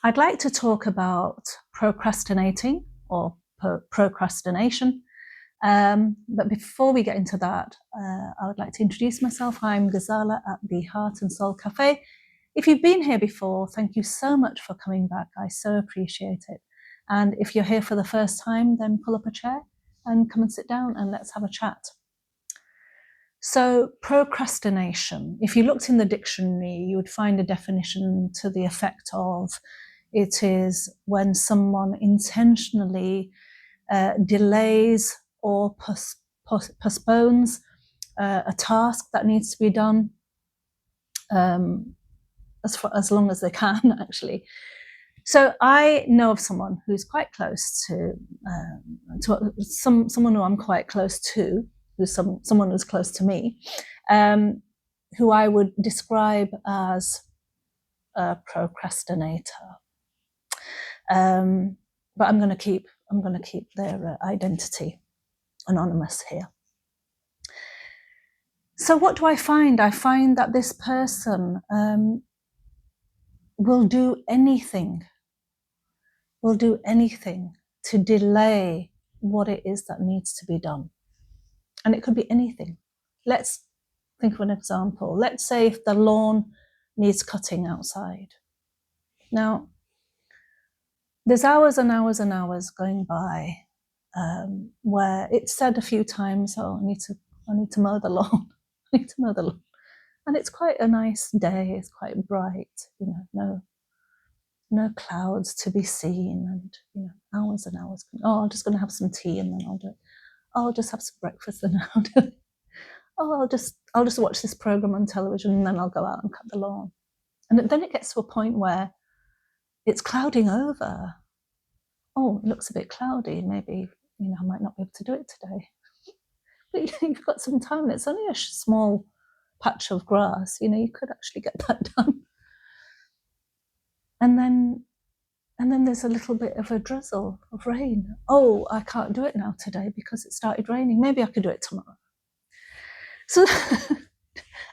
I'd like to talk about procrastinating or procrastination. But before we get into that, I would like to introduce myself. I'm Ghazala at the Heart and Soul Cafe. If you've been here before, thank you so much for coming back. I so appreciate it. And if you're here for the first time, then pull up a chair and come and sit down and let's have a chat. So procrastination, if you looked in the dictionary, you would find a definition to the effect of it is when someone intentionally delays or postpones a task that needs to be done as long as they can, actually. So I know of someone who's quite close to someone who I'm quite close to, who's someone who's close to me, who I would describe as a procrastinator. But I'm going to keep their identity anonymous here. So what do I find? I find that this person will do anything to delay what it is that needs to be done. And it could be anything. Let's think of an example. Let's say if the lawn needs cutting outside. Now, there's hours and hours and hours going by where it's said a few times, oh, I need to mow the lawn. I need to mow the lawn. And it's quite a nice day, it's quite bright, no clouds to be seen, and hours and hours. Oh, I'm just going to have some tea and then I'll do it. Oh, I'll just have some breakfast and then I'll do it. Oh, I'll just watch this program on television and then I'll go out and cut the lawn. And then it gets to a point where it's clouding over. Oh, it looks a bit cloudy. Maybe, I might not be able to do it today. But you've got some time. It's only a small patch of grass. You could actually get that done. And then there's a little bit of a drizzle of rain. Oh, I can't do it now today because it started raining. Maybe I could do it tomorrow. So,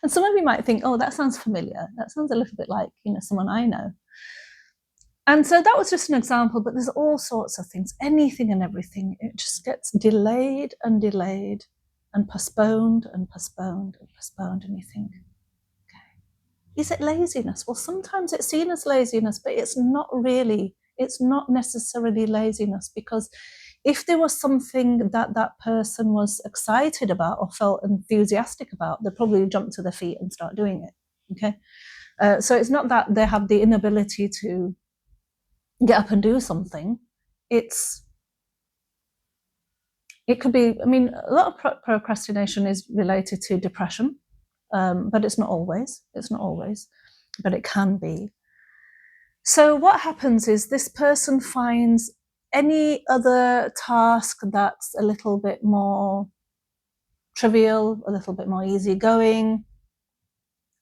and some of you might think, oh, that sounds familiar. That sounds a little bit like, someone I know. And so that was just an example, but there's all sorts of things, anything and everything. It just gets delayed and delayed and postponed and postponed and postponed. And you think, okay, is it laziness? Well, sometimes it's seen as laziness, but it's not really. It's not necessarily laziness, because if there was something that person was excited about or felt enthusiastic about, they'd probably jump to their feet and start doing it. Okay, so it's not that they have the inability to get up and do something. It could be, a lot of procrastination is related to depression, but it's not always, but it can be. So what happens is this person finds any other task that's a little bit more trivial, a little bit more easygoing,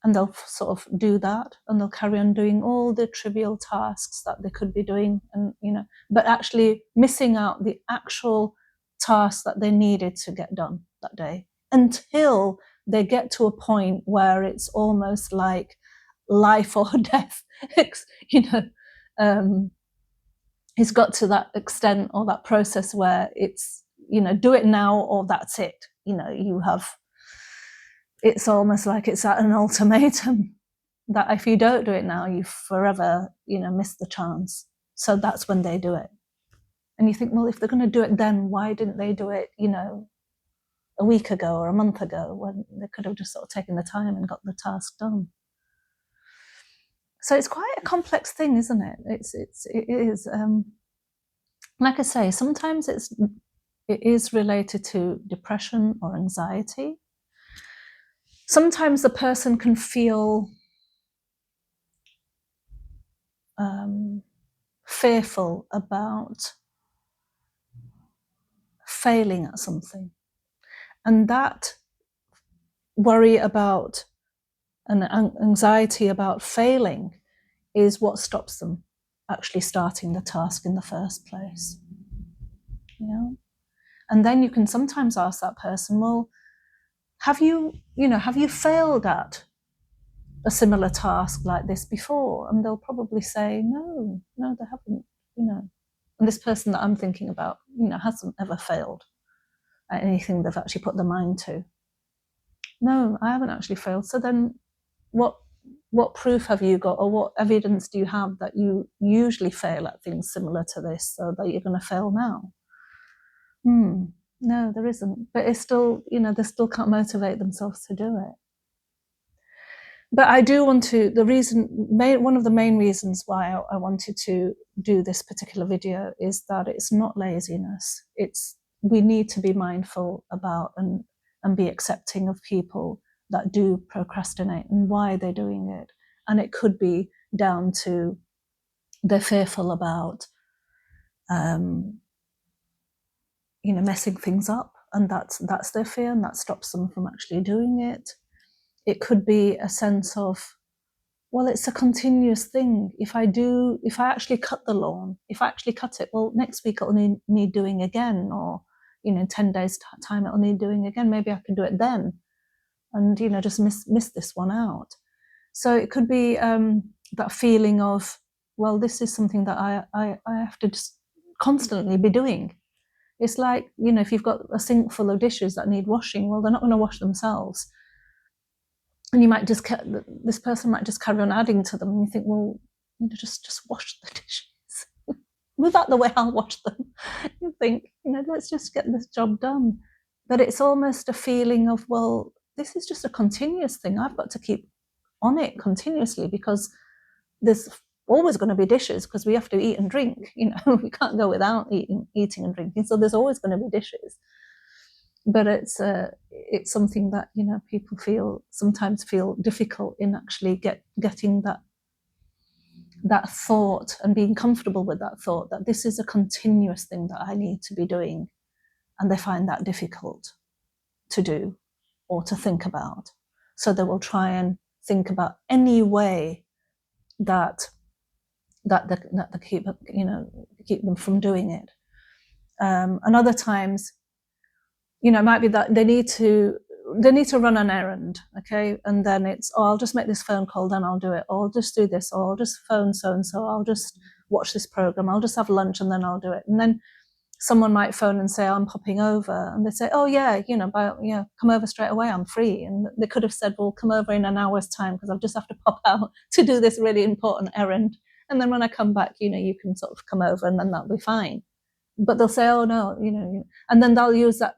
and they'll sort of do that, and they'll carry on doing all the trivial tasks that they could be doing, and but actually missing out the actual task that they needed to get done that day, until they get to a point where it's almost like life or death. It's got to that extent or that process where it's do it now or that's it. It's almost like it's at an ultimatum that if you don't do it now, you forever, miss the chance. So that's when they do it. And you think, well, if they're going to do it then, why didn't they do it, a week ago or a month ago, when they could have just sort of taken the time and got the task done? So it's quite a complex thing, isn't it? It is. Like I say, sometimes it is related to depression or anxiety. Sometimes the person can feel fearful about failing at something. And that worry about and anxiety about failing is what stops them actually starting the task in the first place. And then you can sometimes ask that person, well, have you failed at a similar task like this before, and they'll probably say, no, they haven't, And this person that I'm thinking about, hasn't ever failed at anything they've actually put their mind to. No, I haven't actually failed. So then what proof have you got, or what evidence do you have that you usually fail at things similar to this, so that you're going to fail now? No, there isn't. But it's still, they still can't motivate themselves to do it. But I do want to, one of the main reasons why I wanted to do this particular video is that it's not laziness. We need to be mindful about and be accepting of people that do procrastinate and why they're doing it. And it could be down to they're fearful about, messing things up, and that's their fear, and that stops them from actually doing it. It could be a sense of, well, it's a continuous thing. If I actually cut the lawn, if I actually cut it, well, next week it'll need doing again, or in 10 days time it'll need doing again. Maybe I can do it then, and just miss this one out. So it could be that feeling of, well, this is something that I have to just constantly be doing. It's like, if you've got a sink full of dishes that need washing, well, they're not going to wash themselves. And this person might just carry on adding to them, and you think, well, just wash the dishes. Move out the way, I'll wash them. You think, let's just get this job done. But it's almost a feeling of, well, this is just a continuous thing. I've got to keep on it continuously, because there's always going to be dishes, because we have to eat and drink. We can't go without eating and drinking. So there's always going to be dishes. But it's something that people sometimes feel difficult in actually getting that thought and being comfortable with that thought, that this is a continuous thing that I need to be doing, and they find that difficult to do or to think about. So they will try and think about any way that they keep them from doing it. And other times, it might be that they need to run an errand, okay, and then it's, I'll just make this phone call, then I'll do it, or I'll just do this, or I'll just phone so and so, I'll just watch this program, I'll just have lunch, and then I'll do it. And then someone might phone and say, I'm popping over, and they say, oh yeah, come over straight away, I'm free. And they could have said, well, come over in an hour's time, because I'll just have to pop out to do this really important errand, and then when I come back, you can sort of come over, and then that'll be fine. But they'll say, oh no, and then they'll use that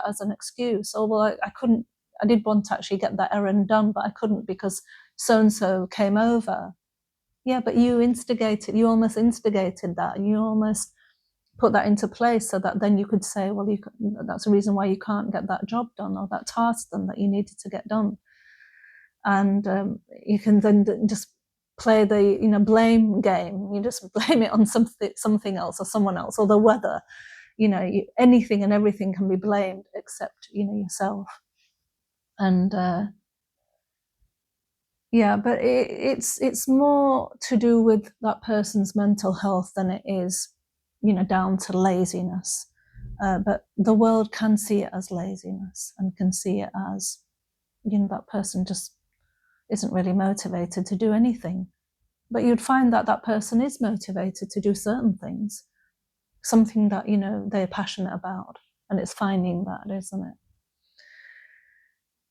as an excuse. Oh, well, I did want to actually get that errand done, but I couldn't because so-and-so came over. Yeah, but you almost instigated that, and you almost put that into place, so that then you could say, well, that's the reason why you can't get that job done, or that task done that you needed to get done. And you can then just play the blame game. You just blame it on something else, or someone else, or the weather. Anything and everything can be blamed except yourself. And but it's more to do with that person's mental health than it is down to laziness. But the world can see it as laziness, and can see it as that person just isn't really motivated to do anything. But you'd find that that person is motivated to do certain things, something that they're passionate about, and it's finding that, isn't it?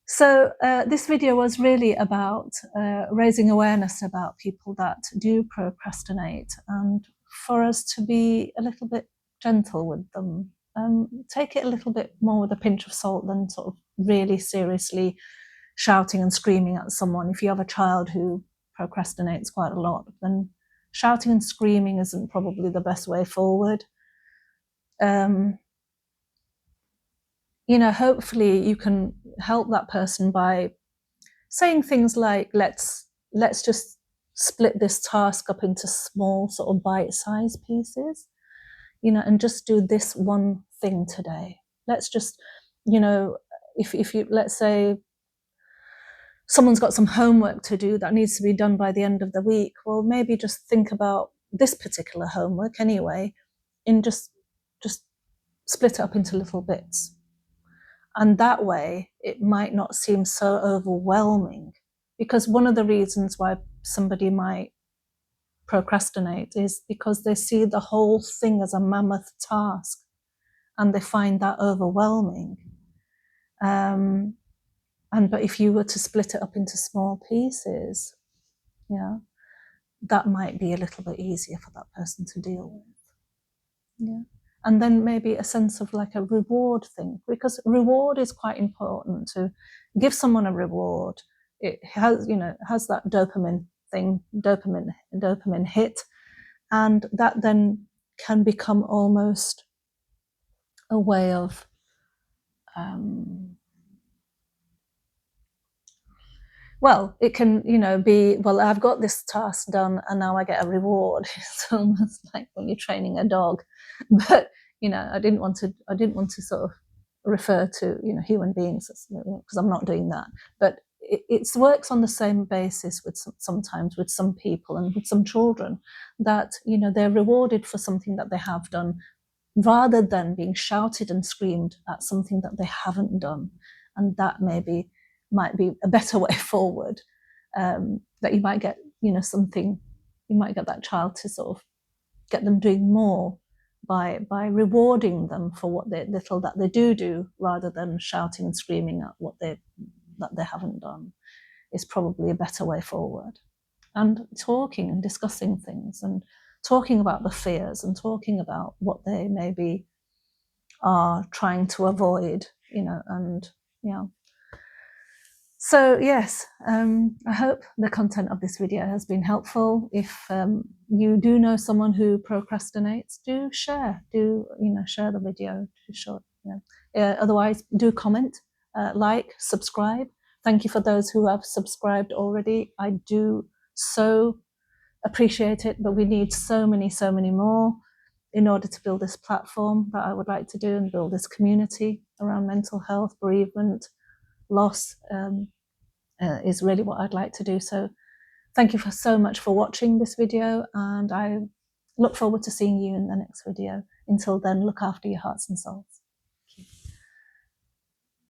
So this video was really about raising awareness about people that do procrastinate, and for us to be a little bit gentle with them. Take it a little bit more with a pinch of salt than sort of really seriously shouting and screaming at someone. If you have a child who procrastinates quite a lot, then shouting and screaming isn't probably the best way forward. Hopefully you can help that person by saying things like, let's just split this task up into small sort of bite-sized pieces, and just do this one thing today. Let's just, if you, let's say someone's got some homework to do that needs to be done by the end of the week, well, maybe just think about this particular homework anyway, and just split it up into little bits. And that way it might not seem so overwhelming, Because one of the reasons why somebody might procrastinate is because they see the whole thing as a mammoth task and they find that overwhelming. But if you were to split it up into small pieces, yeah, that might be a little bit easier for that person to deal with. Yeah. And then maybe a sense of like a reward thing, because reward is quite important. To give someone a reward, it has, has that dopamine thing, dopamine hit, and that then can become almost a way of well, it can, be, well, I've got this task done and now I get a reward. It's almost like when you're training a dog. But, I didn't want to sort of refer to, human beings, because I'm not doing that. But it works on the same basis with sometimes with some people and with some children, that, they're rewarded for something that they have done, rather than being shouted and screamed at something that they haven't done. And that might be a better way forward, that you might get, something, you might get that child to sort of get them doing more by rewarding them for what they little that they do, rather than shouting and screaming at what they haven't done, is probably a better way forward. And talking and discussing things and talking about the fears and talking about what they maybe are trying to avoid, and yeah. So yes, I hope the content of this video has been helpful. If you do know someone who procrastinates, do share the video. Otherwise, do comment, like, subscribe. Thank you for those who have subscribed already. I do so appreciate it, but we need so many more in order to build this platform that I would like to do, and build this community around mental health, bereavement, loss, is really what I'd like to do. So thank you so much for watching this video, and I look forward to seeing you in the next video. Until then, look after your hearts and souls.